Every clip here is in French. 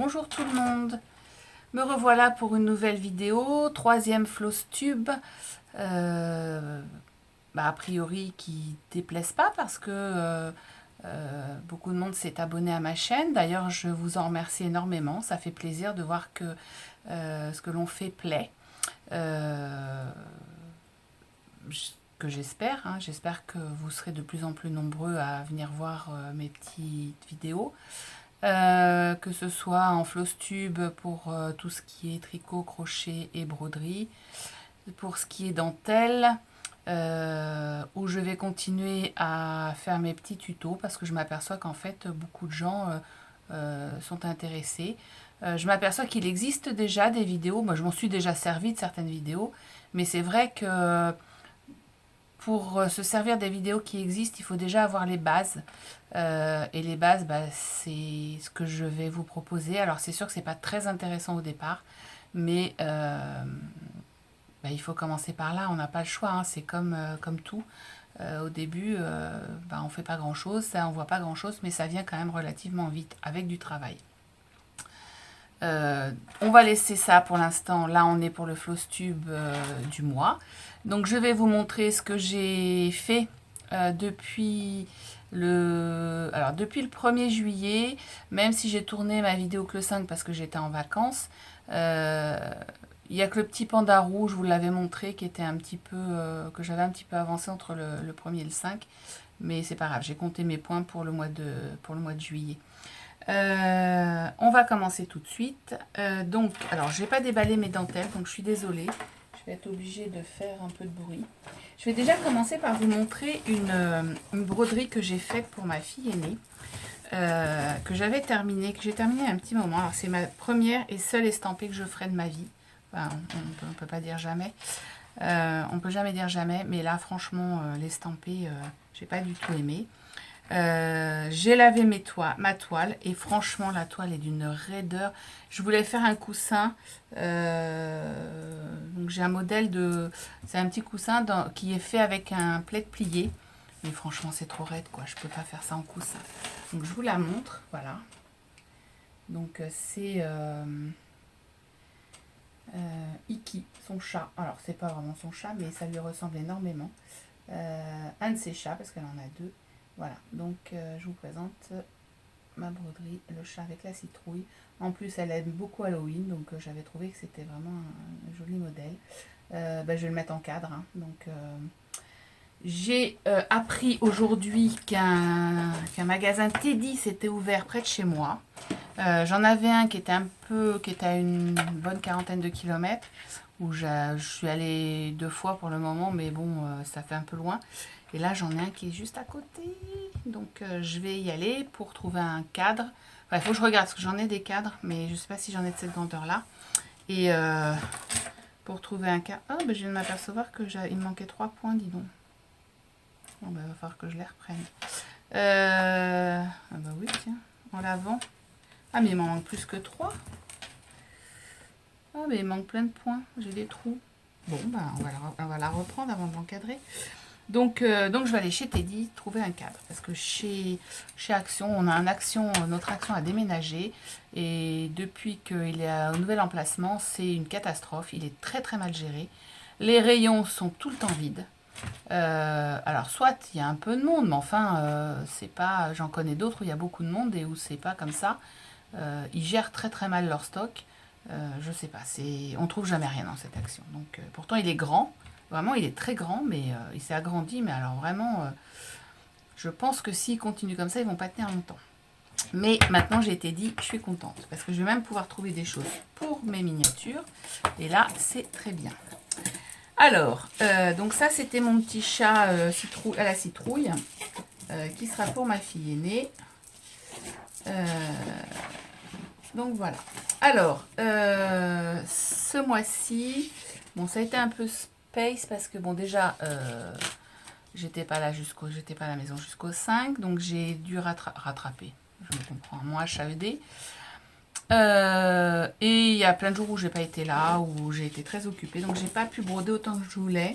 Bonjour tout le monde, me revoilà pour une nouvelle vidéo, troisième floss tube, a priori qui déplaise pas parce que beaucoup de monde s'est abonné à ma chaîne. D'ailleurs je vous en remercie énormément, ça fait plaisir de voir que ce que l'on fait plaît. Que j'espère, j'espère que vous serez de plus en plus nombreux à venir voir mes petites vidéos. Que ce soit en floss tube pour tout ce qui est tricot, crochet et broderie, pour ce qui est dentelle, où je vais continuer à faire mes petits tutos parce que je m'aperçois qu'en fait beaucoup de gens sont intéressés. Je m'aperçois qu'il existe déjà des vidéos, moi je m'en suis déjà servi de certaines vidéos, mais c'est vrai que pour se servir des vidéos qui existent, il faut déjà avoir les bases. Et les bases, c'est ce que je vais vous proposer. Alors c'est sûr que c'est pas très intéressant au départ, mais il faut commencer par là. On n'a pas le choix, c'est comme tout. Au début, on fait pas grand chose, ça on voit pas grand chose, mais ça vient quand même relativement vite avec du travail. On va laisser ça pour l'instant. Là, on est pour le floss tube du mois. Donc, je vais vous montrer ce que j'ai fait depuis le 1er juillet. Même si j'ai tourné ma vidéo que le 5 parce que j'étais en vacances. Il n'y a que le petit panda rouge, je vous l'avais montré, qui était un petit peu que j'avais un petit peu avancé entre le 1er et le 5. Mais c'est pas grave, j'ai compté mes points pour le mois de juillet. On va commencer tout de suite. Alors j'ai pas déballé mes dentelles, donc je suis désolée. Je vais être obligée de faire un peu de bruit. Je vais déjà commencer par vous montrer une broderie que j'ai faite pour ma fille aînée, que j'ai terminée un petit moment. Alors c'est ma première et seule estampée que je ferai de ma vie. Enfin, on peut pas dire jamais. On peut jamais dire jamais, mais là franchement l'estampée, j'ai pas du tout aimé. J'ai lavé ma toile et franchement la toile est d'une raideur. Je voulais faire un coussin, donc j'ai un modèle c'est un petit coussin qui est fait avec un plaid plié, mais franchement c'est trop raide quoi, je peux pas faire ça en coussin. Donc je vous la montre, voilà. Donc c'est Iki, son chat. Alors c'est pas vraiment son chat, mais ça lui ressemble énormément. Un de ses chats parce qu'elle en a deux. Voilà, donc je vous présente ma broderie, le chat avec la citrouille. En plus, elle aime beaucoup Halloween, donc j'avais trouvé que c'était vraiment un joli modèle. Je vais le mettre en cadre. Donc, j'ai appris aujourd'hui qu'un magasin Teddy s'était ouvert près de chez moi. J'en avais un qui était à une bonne quarantaine de kilomètres, où je suis allée 2 fois pour le moment, mais bon, ça fait un peu loin. Et là, j'en ai un qui est juste à côté. Donc, je vais y aller pour trouver un cadre. Enfin, il faut que je regarde, parce que j'en ai des cadres, mais je ne sais pas si j'en ai de cette grandeur-là. Et pour trouver un cadre... Oh, je viens de m'apercevoir qu'il me manquait 3 points, dis donc. Bon, il va falloir que je les reprenne. Oui, tiens, en l'avant. Ah, mais il m'en manque plus que 3. Ah, mais il manque plein de points. J'ai des trous. Bon, on va la reprendre avant de l'encadrer. Donc je vais aller chez Teddy trouver un cadre. Parce que chez Action, notre Action a déménagé. Et depuis qu'il est au nouvel emplacement, c'est une catastrophe. Il est très très mal géré. Les rayons sont tout le temps vides. Alors soit il y a un peu de monde, mais enfin, c'est pas. J'en connais d'autres où il y a beaucoup de monde et où c'est pas comme ça. Ils gèrent très très mal leur stock. Je sais pas, on trouve jamais rien dans cette Action. Donc pourtant il est grand. Vraiment, il est très grand, mais il s'est agrandi. Mais alors vraiment, je pense que s'il continue comme ça, ils vont pas tenir longtemps. Mais maintenant, j'ai été dit, je suis contente. Parce que je vais même pouvoir trouver des choses pour mes miniatures. Et là, c'est très bien. Alors, donc ça, c'était mon petit chat à la citrouille. Qui sera pour ma fille aînée. Donc voilà. Alors, ce mois-ci, bon, ça a été un peu space parce que bon, déjà, j'étais pas à la maison jusqu'au 5, donc j'ai dû rattraper. Je me comprends, moi, HAED. Et il y a plein de jours où j'ai pas été là, où j'ai été très occupée, donc j'ai pas pu broder autant que je voulais.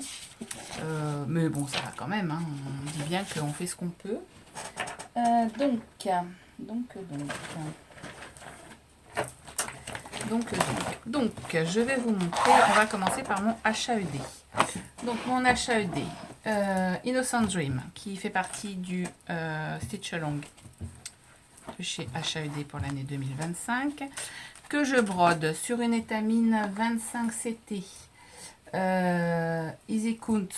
Mais bon, ça va quand même, on dit bien qu'on fait ce qu'on peut. Donc. Donc, je vais vous montrer, on va commencer par mon HAED. Donc, mon HAED, Innocent Dream, qui fait partie du Stitch Along de chez HAED pour l'année 2025, que je brode sur une étamine 25 CT Easy Count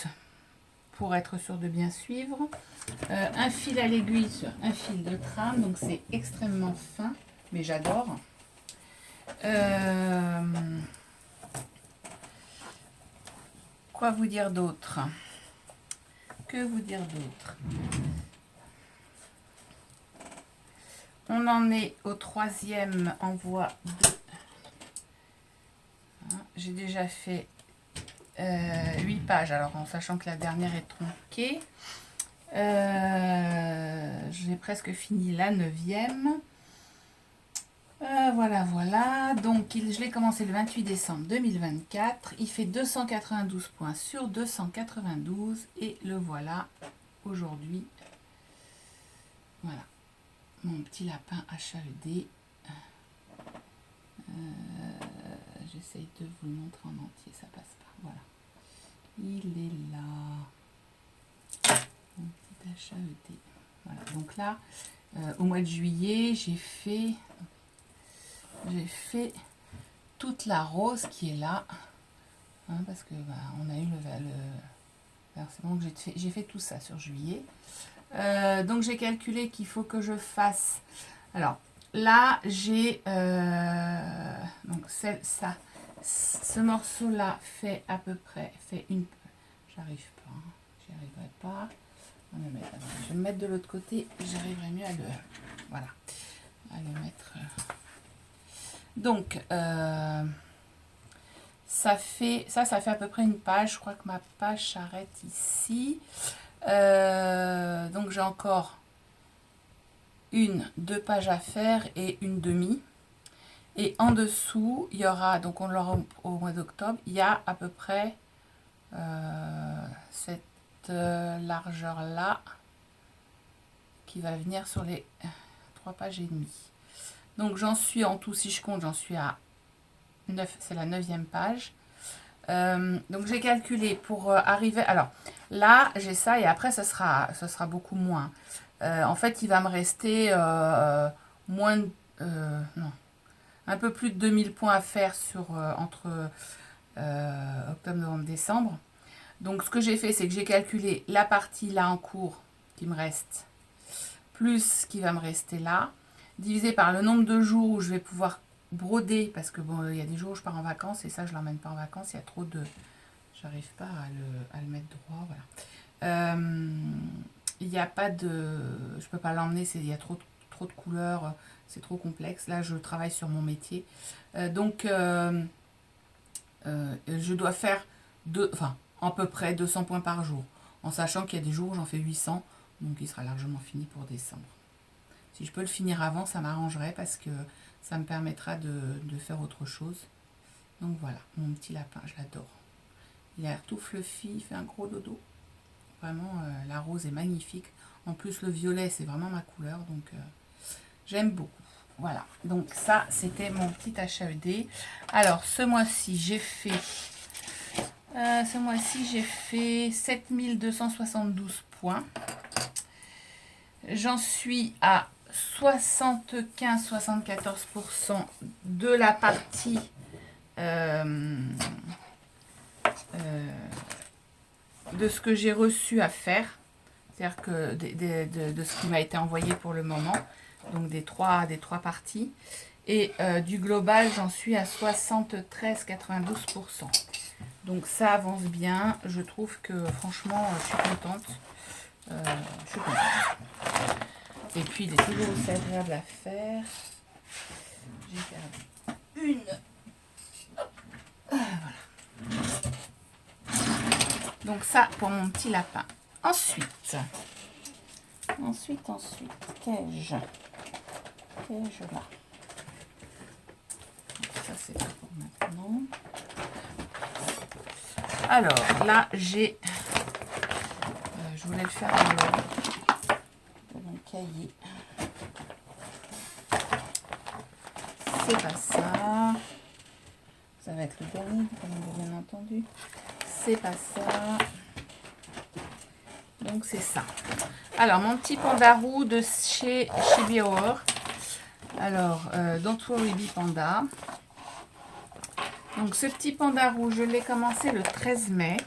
pour être sûr de bien suivre, un fil à l'aiguille sur un fil de trame, donc c'est extrêmement fin, mais j'adore. Quoi vous dire d'autre? Que vous dire d'autre? On en est au 3e envoi de... J'ai déjà fait 8 pages, alors en sachant que la dernière est tronquée. J'ai presque fini la 9e. Voilà. Donc, je l'ai commencé le 28 décembre 2024. Il fait 292 points sur 292. Et le voilà aujourd'hui. Voilà. Mon petit lapin HAED. J'essaye de vous le montrer en entier. Ça passe pas. Voilà. Il est là. Mon petit HAED. Voilà. Donc là, au mois de juillet, j'ai fait toute la rose qui est là, hein, parce que on a eu c'est bon que j'ai fait tout ça sur juillet. Donc j'ai calculé qu'il faut que je fasse, alors là j'ai donc ce morceau là fait à peu près j'arrive pas, j'y arriverai pas. Je vais me mettre de l'autre côté, j'arriverai mieux à le mettre. Donc, ça fait à peu près une page. Je crois que ma page s'arrête ici. Donc, j'ai encore 2 pages à faire et une demi. Et en dessous, il y aura, donc on l'aura au mois d'octobre, il y a à peu près cette largeur-là qui va venir sur les 3 pages et demie. Donc j'en suis en tout, si je compte, j'en suis à 9, c'est la 9e page. Donc j'ai calculé pour arriver, alors là j'ai ça et après ça sera beaucoup moins. En fait il va me rester un peu plus de 2000 points à faire entre octobre, novembre, décembre. Donc ce que j'ai fait, c'est que j'ai calculé la partie là en cours qui me reste, plus ce qui va me rester là, divisé par le nombre de jours où je vais pouvoir broder, parce que bon, il y a des jours où je pars en vacances, et ça, je ne l'emmène pas en vacances, il y a trop de... J'arrive pas à le mettre droit, voilà. Il n'y a pas de... Je peux pas l'emmener, il y a trop de couleurs, c'est trop complexe. Là, je travaille sur mon métier. Donc, je dois faire à peu près 200 points par jour, en sachant qu'il y a des jours où j'en fais 800, donc il sera largement fini pour décembre. Si je peux le finir avant, ça m'arrangerait parce que ça me permettra de faire autre chose. Donc voilà, mon petit lapin, je l'adore. Il a l'air tout fluffy, il fait un gros dodo. Vraiment, la rose est magnifique. En plus, le violet, c'est vraiment ma couleur, donc j'aime beaucoup. Voilà, donc ça, c'était mon petit HAED. Alors, ce mois-ci, j'ai fait 7272 points. J'en suis à 75-74% de la partie de ce que j'ai reçu à faire, c'est-à-dire que de ce qui m'a été envoyé pour le moment, donc des trois parties, et du global j'en suis à 73-92%. Donc ça avance bien, je trouve que franchement je suis contente. Et puis il est toujours aussi agréable à faire. J'ai perdu une. Voilà. Donc ça pour mon petit lapin. Ensuite, qu'ai-je là? Ça c'est pour maintenant. Alors là j'ai, je voulais le faire dans mon cahier. C'est pas ça. Ça va être le dernier, comme vous avez bien entendu. C'est pas ça. Donc c'est ça. Alors mon petit pandarou de chez Chibi-Hour. Alors Don't Worry Be Panda. Donc ce petit pandarou, je l'ai commencé le 13 mai.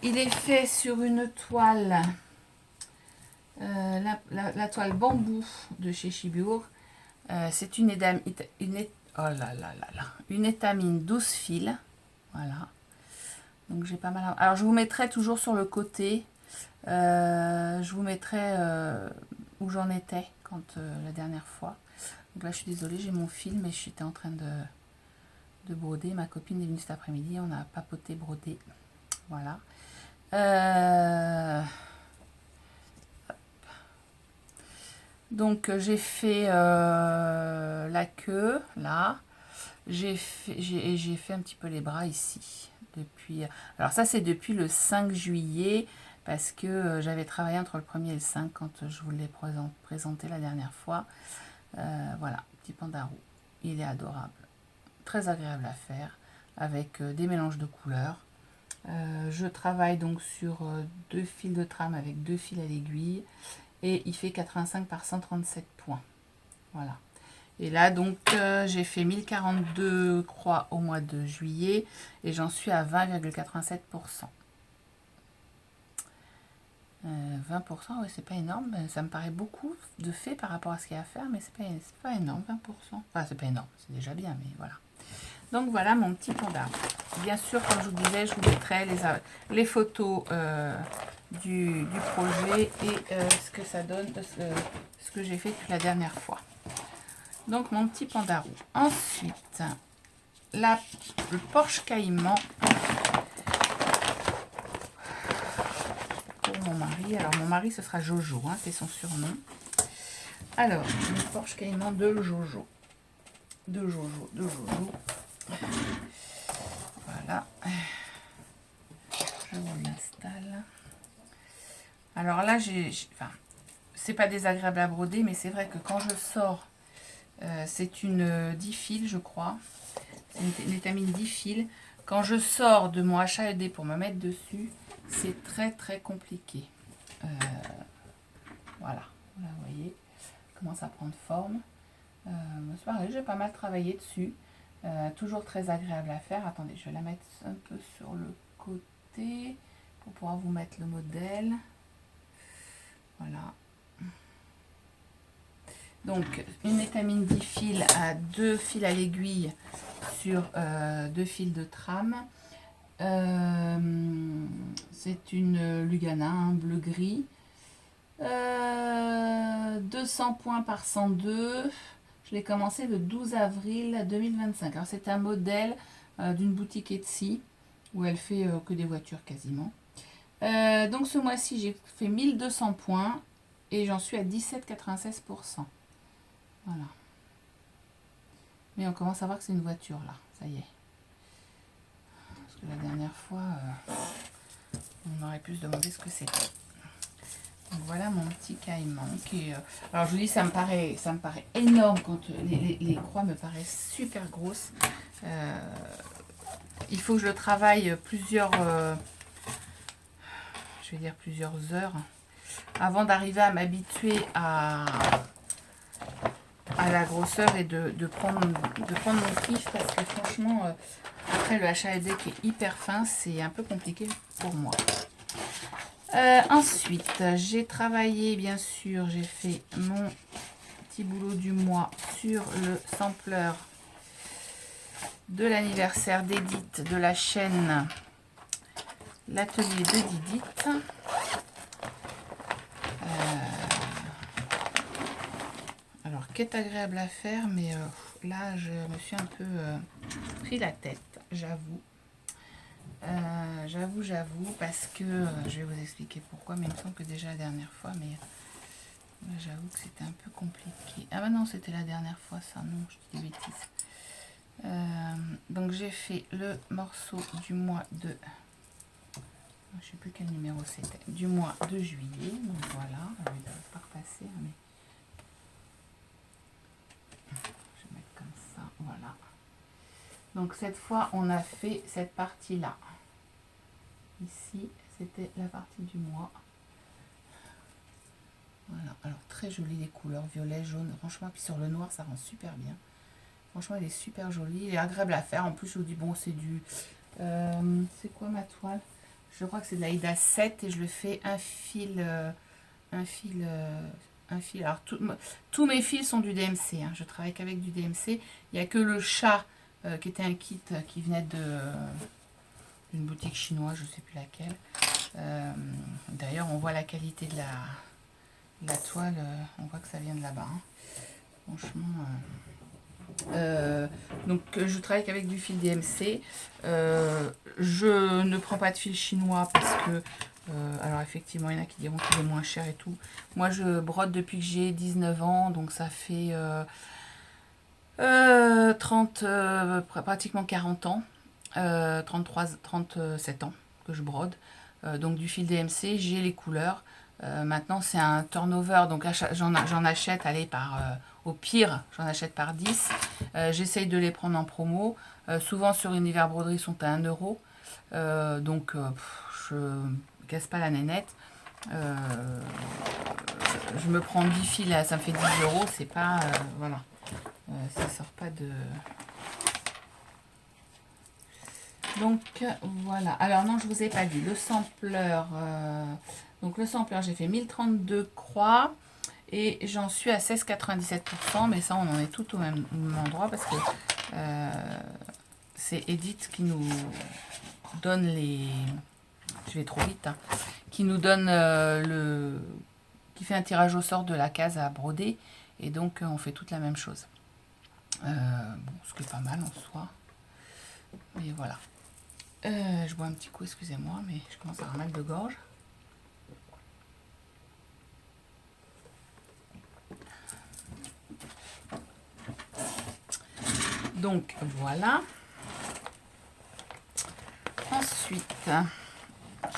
Il est fait sur une toile, la toile bambou de chez Chibi-Hour. C'est une étamine 12 fils. Voilà. Donc j'ai pas mal. Alors je vous mettrai toujours sur le côté. Je vous mettrai où j'en étais quand la dernière fois. Donc là je suis désolée, j'ai mon fil, mais j'étais en train de broder. Ma copine est venue cet après-midi, on a papoté, brodé. Voilà. Donc j'ai fait la queue là. J'ai fait un petit peu les bras ici. Depuis. Alors ça c'est depuis le 5 juillet. Parce que j'avais travaillé entre le 1er et le 5 quand je vous l'ai présenté la dernière fois. Voilà, petit pandarou. Il est adorable. Très agréable à faire. Avec des mélanges de couleurs. Je travaille donc sur 2 fils de trame avec 2 fils à l'aiguille. Et il fait 85 par 137 points. Voilà. Et là donc j'ai fait 1042 croix au mois de juillet. Et j'en suis à 20,87%. 20%, oui, c'est pas énorme. Ça me paraît beaucoup de fait par rapport à ce qu'il y a à faire, mais c'est pas énorme, 20%. Enfin, c'est pas énorme, c'est déjà bien, mais voilà. Donc voilà mon petit panda. Bien sûr, comme je vous disais, je vous mettrai les photos du projet et ce que ça donne, ce que j'ai fait depuis la dernière fois. Donc mon petit pandarou. Ensuite, le Porsche Caïman. Mon mari. Alors mon mari ce sera Jojo, hein, c'est son surnom. Alors, le Porsche Caïman de Jojo. De Jojo. Voilà. Je vous l'installe. Alors là, enfin, c'est pas désagréable à broder, mais c'est vrai que quand je sors, c'est une 10 fils, je crois. C'est une étamine 10 fils. Quand je sors de mon HAED pour me mettre dessus, c'est très compliqué. Voilà, vous voyez, commence à prendre forme. C'est pareil, j'ai pas mal travaillé dessus. Toujours très agréable à faire. Attendez, je vais la mettre un peu sur le côté pour pouvoir vous mettre le modèle. Voilà. Donc, une étamine 10 fils à 2 fils à l'aiguille sur 2 fils de trame. C'est une Lugana, hein, bleu-gris. 200 points par 102. Je l'ai commencé le 12 avril 2025. Alors c'est un modèle d'une boutique Etsy où elle fait que des voitures quasiment. Donc ce mois-ci j'ai fait 1200 points et j'en suis à 17,96%. Voilà. Mais on commence à voir que c'est une voiture là, ça y est. Parce que la dernière fois, on aurait pu se demander ce que c'était. Donc voilà mon petit caïman qui est, alors je vous dis ça me paraît énorme quand les croix me paraissent super grosses. Il faut que je le travaille plusieurs heures avant d'arriver à m'habituer à la grosseur et de prendre mon kiff, parce que franchement après le HAED qui est hyper fin, c'est un peu compliqué pour moi. Ensuite, j'ai travaillé, bien sûr, j'ai fait mon petit boulot du mois sur le sampler de l'anniversaire d'Edith de la chaîne L'Atelier de Didith. Alors, qui est agréable à faire, mais là, je me suis un peu pris la tête, j'avoue. J'avoue, parce que je vais vous expliquer pourquoi, mais il me semble que déjà la dernière fois, mais j'avoue que c'était un peu compliqué. Ah bah non, c'était la dernière fois ça, non, je dis des bêtises. Donc j'ai fait le morceau du mois de, je sais plus quel numéro c'était, du mois de juillet. Donc voilà, je vais pas repasser, mais je vais mettre comme ça, voilà. Donc cette fois, on a fait cette partie-là. Ici, c'était la partie du mois. Voilà, alors très joli les couleurs, violet, jaune, franchement, puis sur le noir, ça rend super bien. Franchement, il est super joli, il est agréable à faire. En plus, je vous dis, bon, c'est du... c'est quoi ma toile? Je crois que c'est de l'Aïda 7 et je le fais un fil... un fil... un fil. Alors, tous mes fils sont du DMC, hein. Je travaille qu'avec du DMC. Il n'y a que le chat, qui était un kit qui venait de... une boutique chinoise, je ne sais plus laquelle. D'ailleurs, on voit la qualité de la toile, on voit que ça vient de là-bas. Hein. Franchement... donc je travaille qu'avec du fil DMC. Je ne prends pas de fil chinois parce que alors effectivement il y en a qui diront qu'il est moins cher et tout. Moi je brode depuis que j'ai 19 ans, donc ça fait 30 pratiquement 40 ans, 37 ans que je brode. Donc du fil DMC, j'ai les couleurs. Maintenant c'est un turnover, donc j'en achète, allez, au pire j'en achète par 10. J'essaye de les prendre en promo. Souvent sur Univers Broderie sont à 1 euro. Donc je casse pas la nénette. Je me prends 10 fils, ça me fait 10 euros, c'est pas... voilà. Ça sort pas de... Donc voilà. Alors non, je vous ai pas dit. Le sampleur... donc le sampleur, j'ai fait 1032 croix. Et j'en suis à 16,97%. Mais ça, on en est tout au même endroit. Parce que c'est Edith qui nous donne les... Je vais trop vite. Hein, qui nous donne qui fait un tirage au sort de la case à broder. Et donc, on fait toute la même chose. Bon, ce qui est pas mal en soi. Mais voilà. Je bois un petit coup, excusez-moi, mais je commence à avoir mal de gorge. Donc, voilà. Ensuite,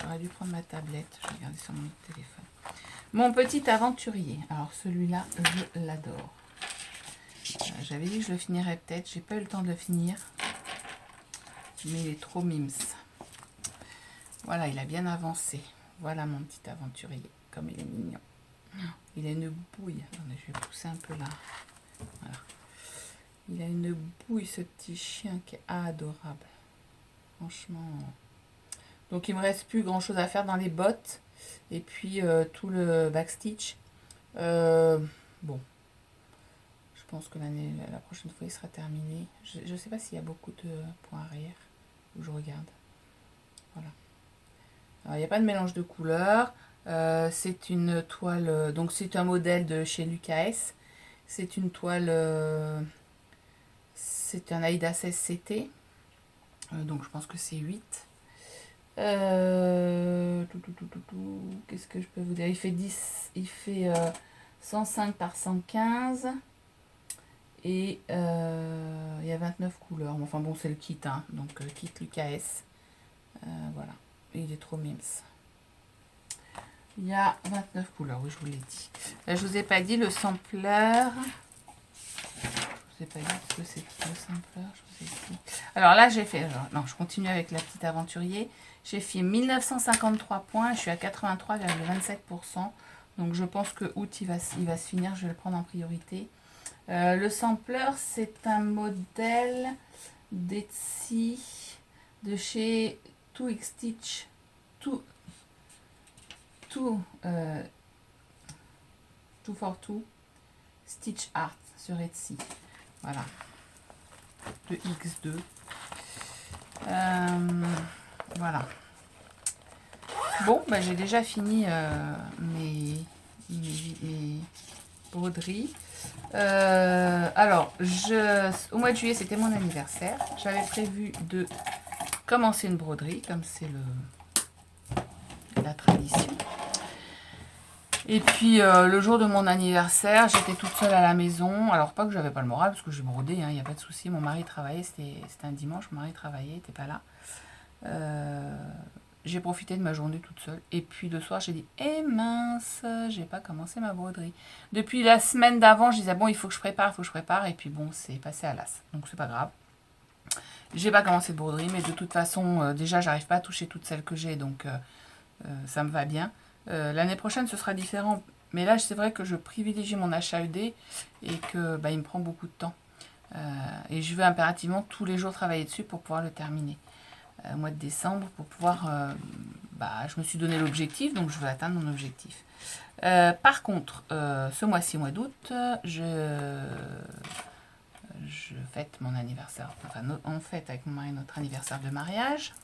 j'aurais dû prendre ma tablette. Je vais regarder sur mon téléphone. Mon petit aventurier. Alors, celui-là, je l'adore. J'avais dit que je le finirais peut-être. J'ai pas eu le temps de le finir. Mais il est trop mims. Voilà, il a bien avancé. Voilà mon petit aventurier. Comme il est mignon. Il a une bouille. Attendez, je vais pousser un peu là. Voilà. Il a une bouille, ce petit chien qui est adorable. Franchement. Donc, il me reste plus grand chose à faire dans les bottes. Et puis, tout le backstitch. Bon. Je pense que la prochaine fois, il sera terminé. Je ne sais pas s'il y a beaucoup de points arrière. Où je regarde. Voilà. Alors, il n'y a pas de mélange de couleurs. C'est une toile... donc, c'est un modèle de chez Lucas. C'est une toile... c'est un Aïda 16 CT. Donc, je pense que c'est 8. Qu'est-ce que je peux vous dire? Il fait 10... Il fait 105 par 115. Et il y a 29 couleurs. Enfin bon, c'est le kit, hein. Donc kit Lucas. Voilà. Et il est trop mims. Il y a 29 couleurs, oui, je vous l'ai dit. Là, je vous ai pas dit le sampleur. Je vous ai pas dit ce que c'est le sampleur. Je vous ai dit. Alors là, j'ai fait... non, je continue avec la petite aventurier. J'ai fait 1953 points. Je suis à 83,27%. Donc je pense que août, il va se finir. Je vais le prendre en priorité. Le sampleur, c'est un modèle d'Etsy de chez 2xstitch. 242 Stitch Art sur Etsy. Voilà. De X2. Voilà. Bon, bah, j'ai déjà fini mes broderies. Alors, au mois de juillet, c'était mon anniversaire. J'avais prévu de commencer une broderie, comme c'est la tradition. Et puis, le jour de mon anniversaire, j'étais toute seule à la maison. Alors, pas que j'avais pas le moral, parce que j'ai brodé, il n'y a pas de souci. Mon mari travaillait, c'était un dimanche, mon mari travaillait, il n'était pas là. J'ai profité de ma journée toute seule. Et puis le soir, j'ai dit, eh mince, j'ai pas commencé ma broderie. Depuis la semaine d'avant, je disais, bon, il faut que je prépare, il faut que je prépare. Et puis bon, c'est passé à l'as. Donc c'est pas grave. J'ai pas commencé de broderie, mais de toute façon, déjà, j'arrive pas à toucher toutes celles que j'ai, donc ça me va bien. L'année prochaine, ce sera différent. Mais là, c'est vrai que je privilégie mon HAED et que il me prend beaucoup de temps. Et je veux impérativement tous les jours travailler dessus pour pouvoir le terminer. Au mois de décembre, pour pouvoir... je me suis donné l'objectif, donc je veux atteindre mon objectif. Par contre, ce mois-ci, mois d'août, je fête mon anniversaire. Enfin, on fête avec mon mari notre anniversaire de mariage,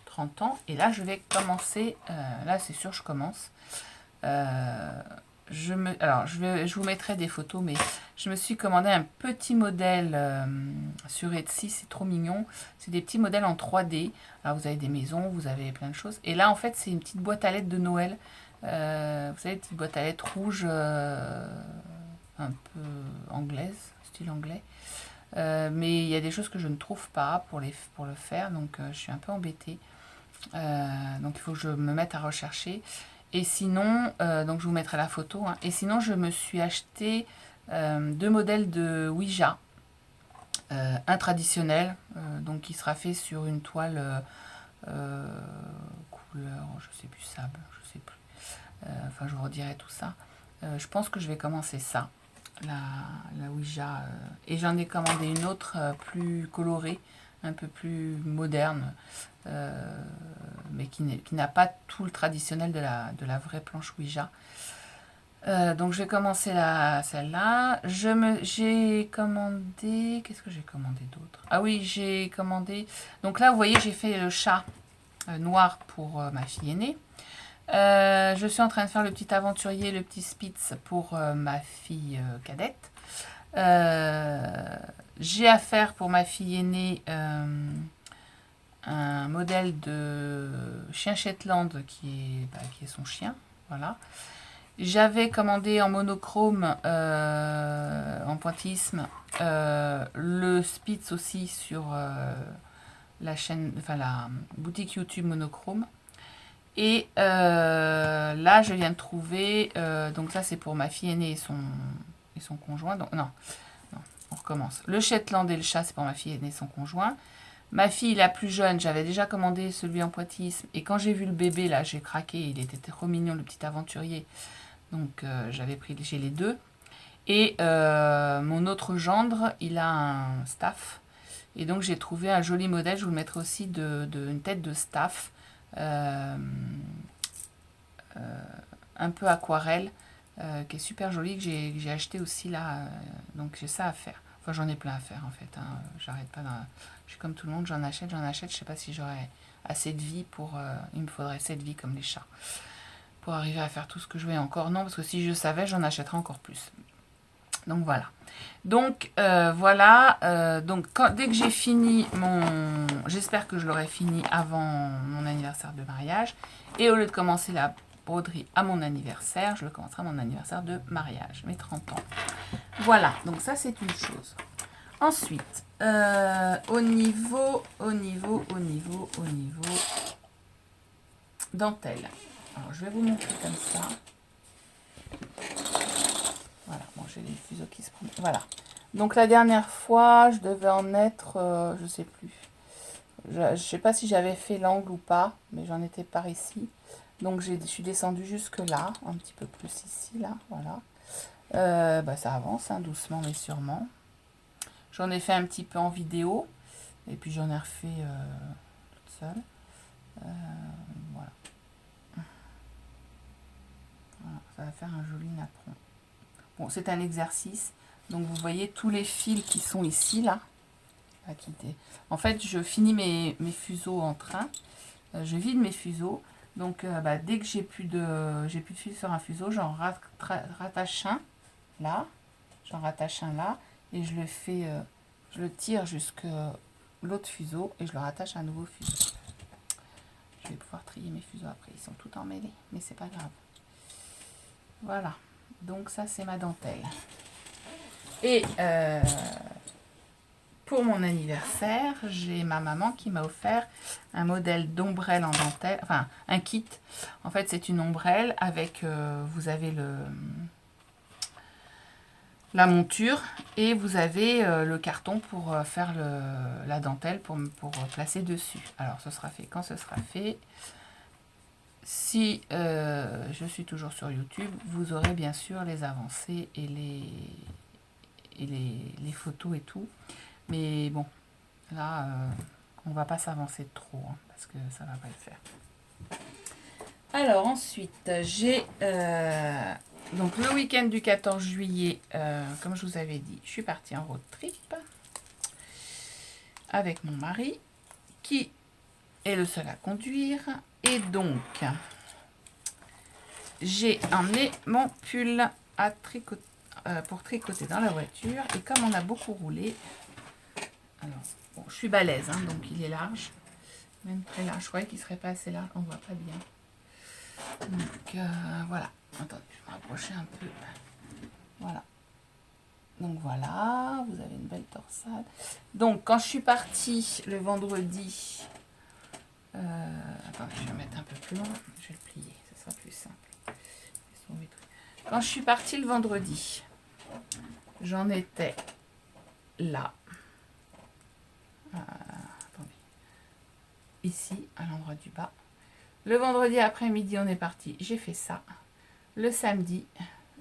30 ans. Et là, je vais commencer. Là, c'est sûr, je commence. Alors, je vous mettrai des photos, mais je me suis commandé un petit modèle sur Etsy. C'est trop mignon. C'est des petits modèles en 3D. Alors, vous avez des maisons, vous avez plein de choses. Et là, en fait, c'est une petite boîte à lettres de Noël. Vous savez, une petite boîte à lettres rouge, un peu anglaise, style anglais. Mais il y a des choses que je ne trouve pas pour le faire, donc je suis un peu embêtée. Donc il faut que je me mette à rechercher. Et sinon, donc je vous mettrai la photo. Hein. Et sinon, je me suis acheté 2 modèles de Ouija. Un traditionnel, donc qui sera fait sur une toile couleur, je sais plus, sable, je sais plus. Enfin, je vous redirai tout ça. Je pense que je vais commencer ça, la Ouija. Et j'en ai commandé une autre plus colorée, un peu plus moderne, mais qui n'a pas tout le traditionnel de la vraie planche Ouija. Donc je vais commencer celle-là. J'ai commandé... Qu'est-ce que j'ai commandé d'autre? Ah oui, j'ai commandé... Donc là, vous voyez, j'ai fait le chat noir pour ma fille aînée. Je suis en train de faire le petit aventurier, le petit Spitz pour ma fille cadette. J'ai à faire pour ma fille aînée un modèle de chien Shetland qui est son chien. Voilà. J'avais commandé en monochrome, en pointillisme, le Spitz aussi sur la chaîne, enfin la boutique YouTube monochrome. Et là, je viens de trouver, donc ça c'est pour ma fille aînée et son conjoint. Donc, non, on recommence. Le Shetland et le chat, c'est pour ma fille aînée et son conjoint. Ma fille, la plus jeune, j'avais déjà commandé celui en pointillisme. Et quand j'ai vu le bébé, là, j'ai craqué. Il était trop mignon, le petit aventurier. Donc, j'ai les deux. Et mon autre gendre, il a un staff. Et donc, j'ai trouvé un joli modèle. Je vous le mettrai aussi une tête de staff. Un peu aquarelle. Qui est super jolie, que j'ai acheté aussi là. Donc, j'ai ça à faire. Enfin, j'en ai plein à faire en fait. Hein. J'arrête pas. Je suis comme tout le monde, j'en achète. Je sais pas si j'aurai assez de vie pour. Il me faudrait 7 vies comme les chats. Pour arriver à faire tout ce que je veux. Encore non, parce que si je savais, j'en achèterais encore plus. Donc voilà. Donc voilà. Donc dès que j'ai fini j'espère que je l'aurai fini avant mon anniversaire de mariage. Et au lieu de commencer la broderie à mon anniversaire, je le commencerai à mon anniversaire de mariage, mes 30 ans. Voilà, donc ça c'est une chose. Ensuite, au niveau dentelle. Alors je vais vous montrer comme ça. Voilà, bon j'ai les fuseaux qui se prennent. Voilà. Donc la dernière fois, je devais en mettre, je sais plus. Je sais pas si j'avais fait l'angle ou pas, mais j'en étais par ici. Donc je suis descendue jusque là, un petit peu plus ici, là, voilà. Ça avance, hein, doucement mais sûrement. J'en ai fait un petit peu en vidéo, et puis j'en ai refait toute seule. Voilà. Voilà, ça va faire un joli napperon. Bon, c'est un exercice, donc vous voyez tous les fils qui sont ici, là. En fait, je finis mes fuseaux en train, je vide mes fuseaux. Donc, dès que j'ai plus de fil sur un fuseau, j'en rattache un là, et je le fais, je le tire jusqu'à l'autre fuseau et je le rattache à un nouveau fuseau. Je vais pouvoir trier mes fuseaux après, ils sont tout emmêlés, mais c'est pas grave. Voilà, donc ça c'est ma dentelle. Et pour mon anniversaire, j'ai ma maman qui m'a offert un modèle d'ombrelle en dentelle, enfin un kit. En fait, c'est une ombrelle avec, vous avez la monture et vous avez le carton pour faire la dentelle pour placer dessus. Alors ce sera fait quand ce sera fait. Si je suis toujours sur YouTube, vous aurez bien sûr les avancées et les photos et tout. Mais bon, là, on va pas s'avancer trop, hein, parce que ça va pas le faire. Alors ensuite, j'ai donc le week-end du 14 juillet, comme je vous avais dit, je suis partie en road trip avec mon mari, qui est le seul à conduire. Et donc, j'ai emmené mon pull à pour tricoter dans la voiture. Et comme on a beaucoup roulé, alors, bon, je suis balèze, hein, donc il est large, même très large. Je croyais qu'il serait pas assez large, on voit pas bien. Donc voilà. Attendez, je vais me rapprocher un peu. Voilà. Donc voilà, vous avez une belle torsade. Donc quand je suis partie le vendredi, attendez, je vais mettre un peu plus loin, je vais le plier, ce sera plus simple. Quand je suis partie le vendredi, j'en étais là. Attendez. Ici, à l'endroit du bas. Le vendredi après-midi, on est parti, j'ai fait ça. Le samedi,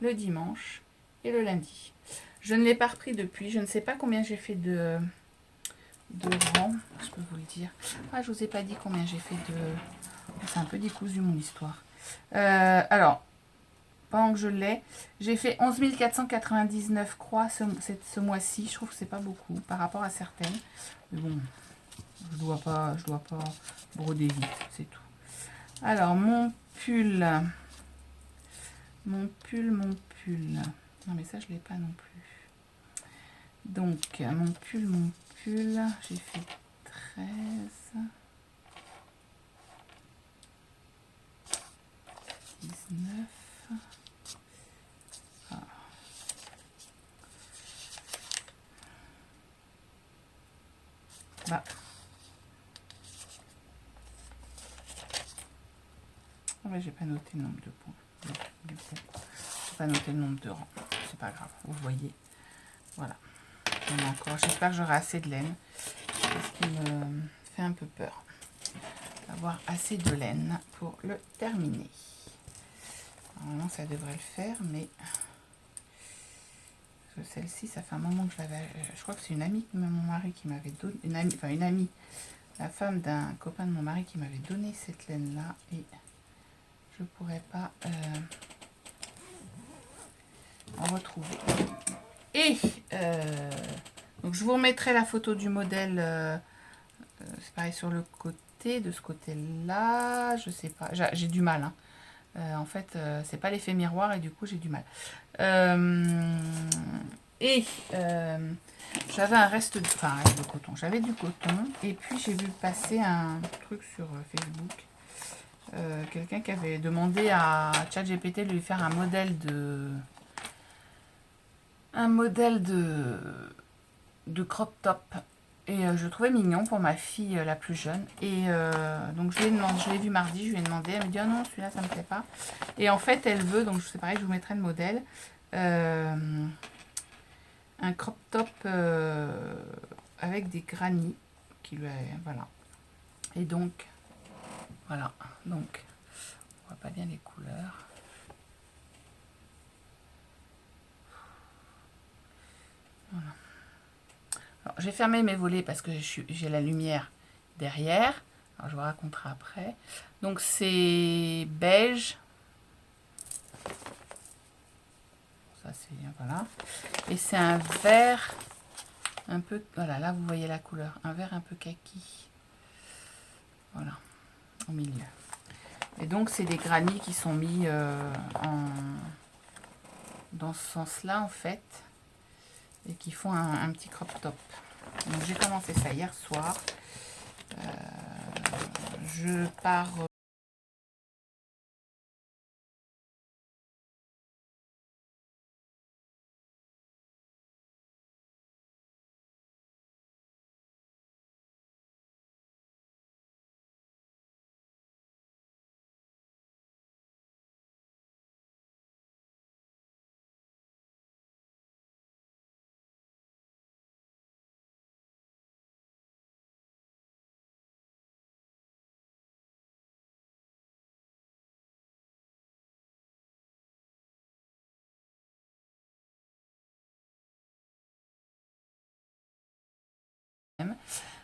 le dimanche et le lundi. Je ne l'ai pas repris depuis. Je ne sais pas combien j'ai fait de rangs. Je peux vous le dire. Ah, je vous ai pas dit combien j'ai fait de... C'est un peu décousu mon histoire. Alors, pendant que je l'ai, j'ai fait 11 499 croix ce mois-ci. Je trouve que c'est pas beaucoup par rapport à certaines. Mais bon, je dois pas broder vite, c'est tout. Alors, mon pull. Mon pull. Non, mais ça, je l'ai pas non plus. Donc, mon pull, j'ai fait 13. Ah. Bah. Oh, mais j'ai pas noté le nombre de points. Du coup, j'ai pas noté le nombre de rangs. C'est pas grave, vous voyez. Voilà. Encore. J'espère que j'aurai assez de laine. C'est ce qui me fait un peu peur. Avoir assez de laine pour le terminer. Normalement, ça devrait le faire, mais celle-ci, ça fait un moment que je l'avais. Je crois que c'est une amie de mon mari qui m'avait donné. Une amie, la femme d'un copain de mon mari qui m'avait donné cette laine-là. Et je pourrais pas en retrouver. Et donc, je vous remettrai la photo du modèle. C'est pareil sur le côté, de ce côté-là. Je sais pas. J'ai du mal, hein. En fait, c'est pas l'effet miroir et du coup j'ai du mal. J'avais un reste de coton. J'avais du coton et puis j'ai vu passer un truc sur Facebook. Quelqu'un qui avait demandé à ChatGPT de lui faire un modèle de crop top. Et je le trouvais mignon pour ma fille la plus jeune. Et donc je l'ai vu mardi, je lui ai demandé. Elle me dit ah non, celui-là ça me plaît pas. Et en fait elle veut, donc c'est pareil, je vous mettrai le modèle. Un crop top avec des granits qui lui voilà. Et donc voilà, donc on voit pas bien les couleurs. Voilà. J'ai fermé mes volets parce que j'ai la lumière derrière. Alors je vous raconterai après. Donc c'est beige. Ça c'est voilà. Et c'est un vert un peu. Voilà, là vous voyez la couleur. Un vert un peu kaki. Voilà, au milieu. Et donc c'est des granits qui sont mis dans ce sens-là en fait. Et qui font un petit crop top. Donc j'ai commencé ça hier soir. Je pars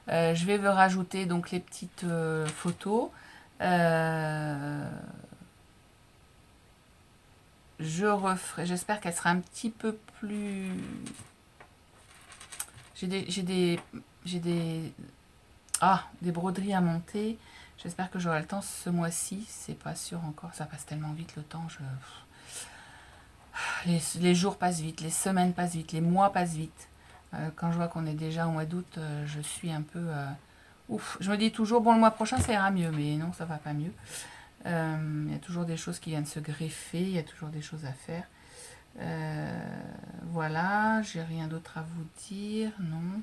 Je vais vous rajouter donc les petites photos. Je referai, j'espère qu'elle sera un petit peu plus... J'ai des broderies à monter. J'espère que j'aurai le temps ce mois-ci. C'est pas sûr encore, ça passe tellement vite le temps. Les jours passent vite, les semaines passent vite, les mois passent vite. Quand je vois qu'on est déjà au mois d'août, je suis un peu... ouf, je me dis toujours, bon, le mois prochain, ça ira mieux, mais non, ça va pas mieux. Il y a toujours des choses qui viennent se greffer, il y a toujours des choses à faire. Voilà, j'ai rien d'autre à vous dire, non.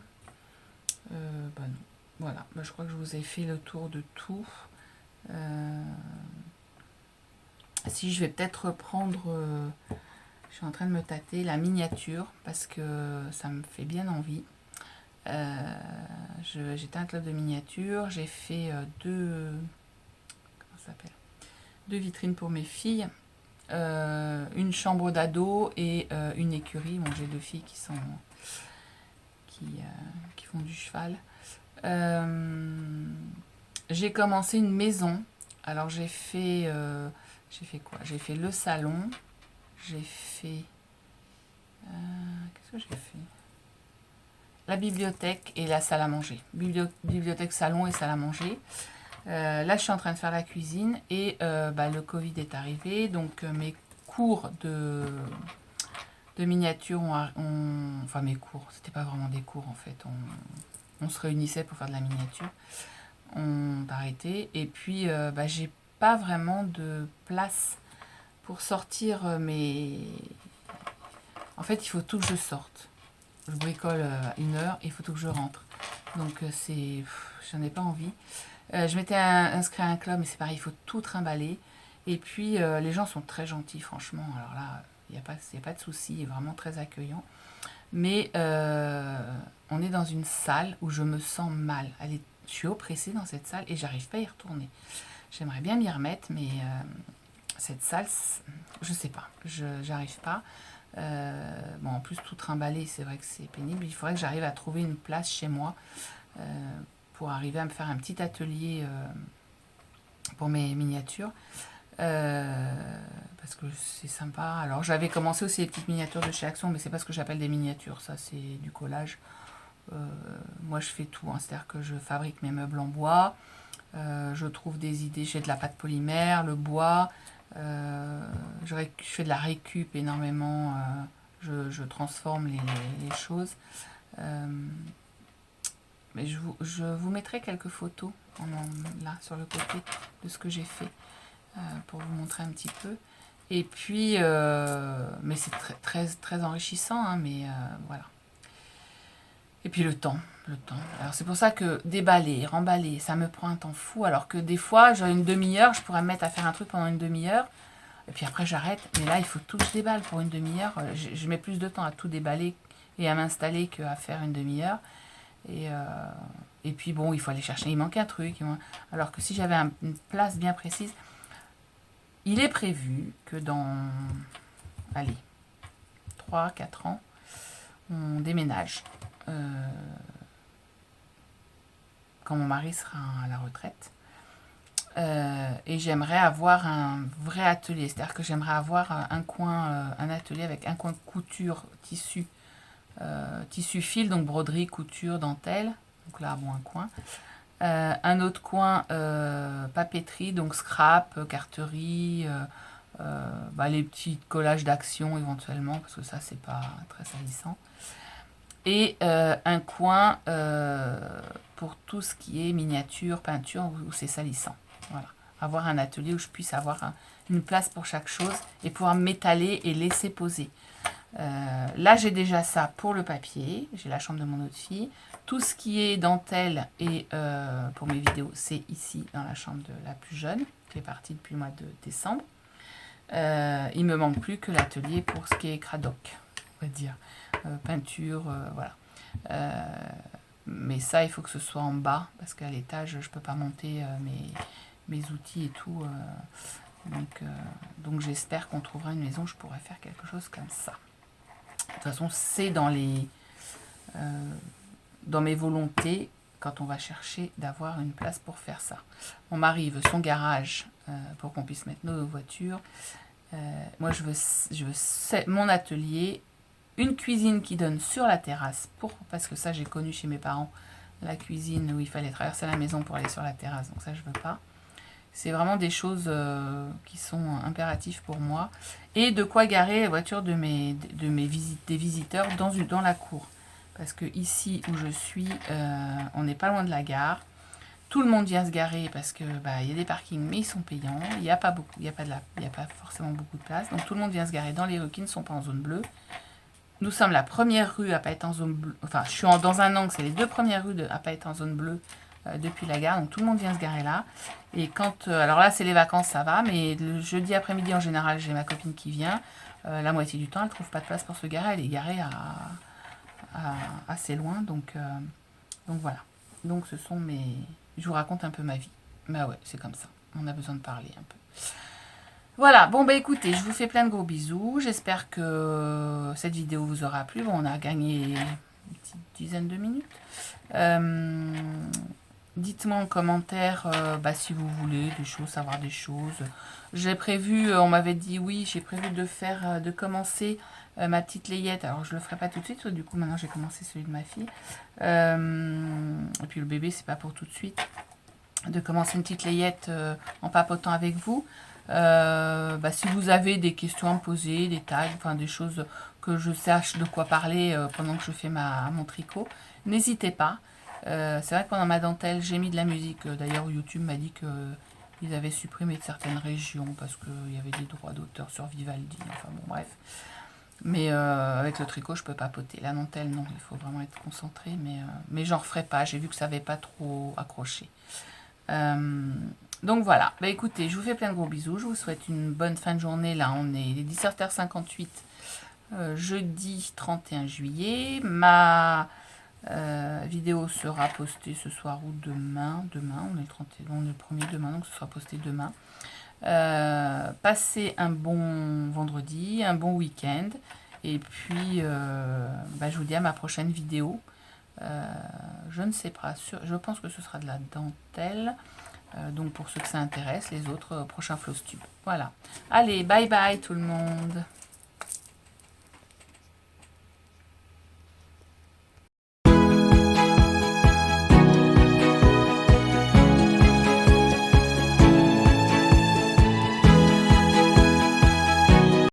Bah non. Voilà, bah, je crois que je vous ai fait le tour de tout. Si je vais peut-être reprendre, je suis en train de me tâter la miniature parce que ça me fait bien envie. J'étais un club de miniature, j'ai fait comment ça s'appelle, deux vitrines pour mes filles, une chambre d'ado et une écurie. Bon, j'ai deux filles qui sont qui font du cheval. J'ai commencé une maison. Alors j'ai fait quoi? J'ai fait le salon. J'ai fait qu'est-ce que j'ai fait? La bibliothèque et la salle à manger. Bibliothèque, salon et salle à manger. Là, je suis en train de faire la cuisine et le Covid est arrivé. Donc, mes cours de miniature enfin, mes cours, c'était pas vraiment des cours en fait. On se réunissait pour faire de la miniature. On a arrêté. Et puis, j'ai pas vraiment de place pour sortir mes... En fait, il faut tout que je sorte. Je bricole à 1 heure et il faut tout que je rentre. Donc, j'en ai pas envie. Je m'étais inscrit à un club, mais c'est pareil, il faut tout trimballer. Et puis, les gens sont très gentils, franchement. Alors là, il n'y a pas de souci, il est vraiment très accueillant. Mais on est dans une salle où je me sens mal. Je suis oppressée dans cette salle et j'arrive pas à y retourner. J'aimerais bien m'y remettre, mais cette salle, je sais pas, j'arrive pas. Bon, en plus, tout trimballer, c'est vrai que c'est pénible. Il faudrait que j'arrive à trouver une place chez moi pour arriver à me faire un petit atelier pour mes miniatures. Parce que c'est sympa. Alors, j'avais commencé aussi les petites miniatures de chez Action, mais c'est pas ce que j'appelle des miniatures. Ça, c'est du collage. Moi, je fais tout, hein. C'est-à-dire que je fabrique mes meubles en bois. Je trouve des idées. J'ai de la pâte polymère, le bois. Je fais de la récup énormément. Je transforme les choses. Mais je vous mettrai quelques photos là sur le côté de ce que j'ai fait pour vous montrer un petit peu. Et puis, mais c'est très, très, très enrichissant, hein, mais voilà. Et puis le temps. Alors c'est pour ça que déballer, remballer, ça me prend un temps fou. Alors que des fois, j'ai une demi-heure, je pourrais me mettre à faire un truc pendant une demi-heure. Et puis après, j'arrête. Mais là, il faut tout que je déballe pour une demi-heure. Je mets plus de temps à tout déballer et à m'installer qu'à faire une demi-heure. Et puis bon, il faut aller chercher. Il manque un truc. Alors que si j'avais une place bien précise, il est prévu que dans, allez, 3-4 ans, on déménage. Quand mon mari sera à la retraite. Et j'aimerais avoir un vrai atelier. C'est-à-dire que j'aimerais avoir un atelier avec un coin couture, tissu fil, donc broderie, couture, dentelle. Donc là, bon, un coin. Un autre coin papeterie, donc scrap, carterie, les petits collages d'action éventuellement, parce que ça, c'est pas très salissant. Et un coin pour tout ce qui est miniature, peinture, où c'est salissant. Voilà. Avoir un atelier où je puisse avoir une place pour chaque chose et pouvoir m'étaler et laisser poser. Là, j'ai déjà ça pour le papier. J'ai la chambre de mon autre fille. Tout ce qui est dentelle et pour mes vidéos, c'est ici, dans la chambre de la plus jeune, qui est partie depuis le mois de décembre. Il me manque plus que l'atelier pour ce qui est cradoc, on va dire. Peinture, voilà. Mais ça, il faut que ce soit en bas, parce qu'à l'étage, je peux pas monter mes outils et tout. Donc j'espère qu'on trouvera une maison où je pourrais faire quelque chose comme ça. De toute façon, c'est dans mes volontés. quand on va chercher d'avoir une place pour faire ça. Mon mari veut son garage pour qu'on puisse mettre nos voitures. Moi, je veux mon atelier, une cuisine qui donne sur la terrasse, parce que ça, j'ai connu chez mes parents, la cuisine où il fallait traverser la maison pour aller sur la terrasse, donc ça, je veux pas. C'est vraiment des choses qui sont impératives pour moi. Et de quoi garer les voitures des visiteurs dans la cour. Parce que ici où je suis, on n'est pas loin de la gare. Tout le monde vient se garer parce que y a des parkings, mais ils sont payants. Il n'y a pas beaucoup, il y a pas forcément beaucoup de place. Donc tout le monde vient se garer dans les rues qui ne sont pas en zone bleue. Nous sommes la première rue à pas être en zone bleue. Enfin, je suis dans un angle, c'est les deux premières rues à pas être en zone bleue depuis la gare. Donc tout le monde vient se garer là. Et quand, alors là, c'est les vacances, ça va. Mais le jeudi après-midi, en général, j'ai ma copine qui vient. La moitié du temps, elle trouve pas de place pour se garer. Elle est garée assez loin. Donc voilà. Donc ce sont mes... Je vous raconte un peu ma vie. Bah ouais, c'est comme ça. On a besoin de parler un peu. Voilà, bon écoutez, je vous fais plein de gros bisous. J'espère que cette vidéo vous aura plu. Bon, on a gagné une petite dizaine de minutes. Dites-moi en commentaire si vous voulez des choses, savoir des choses. J'ai prévu, on m'avait dit oui, j'ai prévu de commencer ma petite layette. Alors je le ferai pas tout de suite, du coup maintenant j'ai commencé celui de ma fille. Et puis le bébé, c'est pas pour tout de suite. De commencer une petite layette en papotant avec vous. Si vous avez des questions à me poser, des tags, enfin des choses que je sache de quoi parler pendant que je fais mon tricot, n'hésitez pas. C'est vrai que pendant ma dentelle, j'ai mis de la musique. D'ailleurs, YouTube m'a dit qu'ils avaient supprimé de certaines régions parce qu'il y avait des droits d'auteur sur Vivaldi. Enfin bon, bref. Mais avec le tricot, je peux papoter. La dentelle, non, il faut vraiment être concentré. Mais j'en referai pas. J'ai vu que ça n'avait pas trop accroché. Donc voilà, écoutez, je vous fais plein de gros bisous, je vous souhaite une bonne fin de journée, là on est 17h58, jeudi 31 juillet, ma vidéo sera postée ce soir ou demain, on est le 31, on est le premier demain, donc ce sera posté demain. Passez un bon vendredi, un bon week-end, et puis je vous dis à ma prochaine vidéo. Je ne sais pas, je pense que ce sera de la dentelle. Donc pour ceux que ça intéresse, les autres prochains floss tubes. Voilà. Allez, bye bye tout le monde.